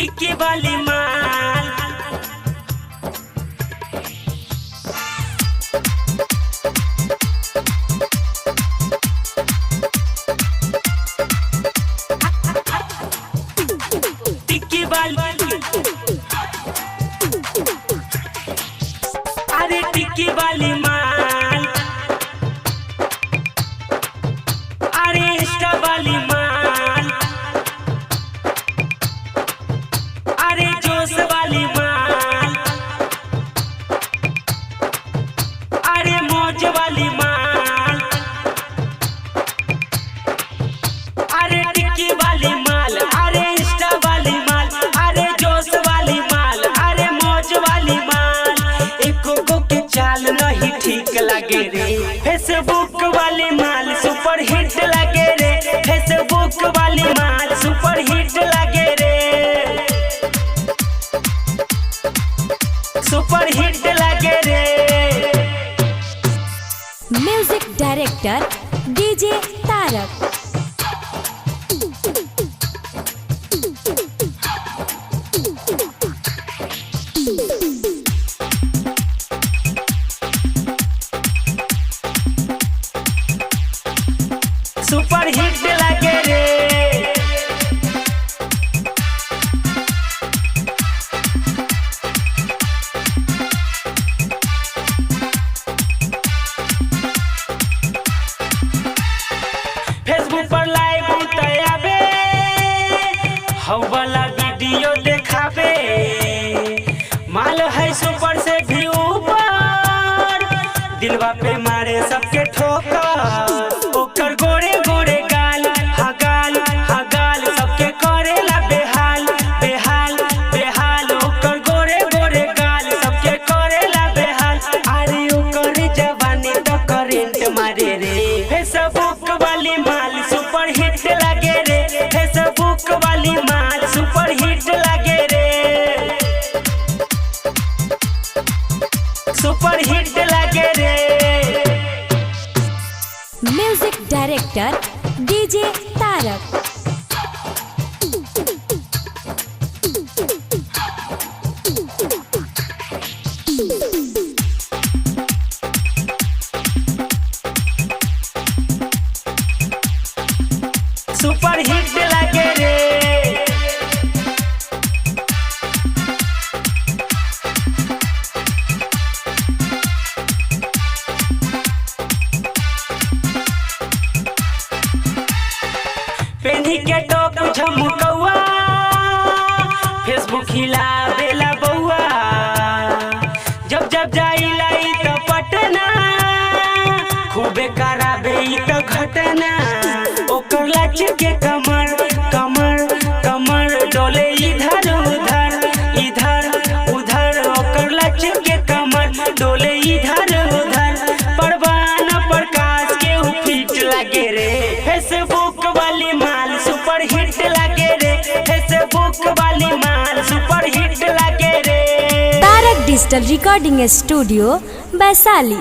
टिक्की वाली माल टिक्की वाली अरे टिक्की वाली माल अरे इंस्टा वाली माल अरे जोश वाली माल अरे मौज वाली माल अरे टिक्की वाली माल अरे इंस्टा वाली माल अरे जोश वाली माल अरे मौज वाली माल एको के चाल नहीं ठीक लगे रे फेसबुक वाली माल सुपर हिट लगे रे फेसबुक वाली माल सुपर हिट लगे रे सुपर हिट लगे रे। म्यूजिक डायरेक्टर डीजे तारक। सुपर हिट लगे रे फेसबुक पर लाइव उतारे हौ वाला वीडियो देखाबे माल है सुपर से भी ऊपर दिलवा पे मारे सबके ठोकर ओकर गोरे गोरे गाल हगाल सबके करेला बेहाल बेहाल बेहाल ओकर गोरे गोरे गाल सबके करेला बेहाल अरे ओकर जवानी तो करेंट मारे रे फेसबुक वाली माल सुपर हिट लगे रे फेसबुक वाली माल सुपर हिट लगे रे सुपर हिट लगे रे। म्यूजिक डायरेक्टर डीजे तारक। सुपर हिट लगे रे पेनी के टॉप झमकौआ फेसबुक हिला बेला बउआ जब जब जाइला ई तो पटना खूबे कराबे ई तो घटना ओकर लच के कमर कमर कमर डोले इधर उधर ओकर लच के कमर डोले इधर उधर परवाना प्रकाश के फिट लगे रे फेसबुक वाली माल सुपर हिट लगे रे फेसबुक वाली माल सुपर हिट लगे रे। तारक डिजिटल रिकॉर्डिंग स्टूडियो वैशाली।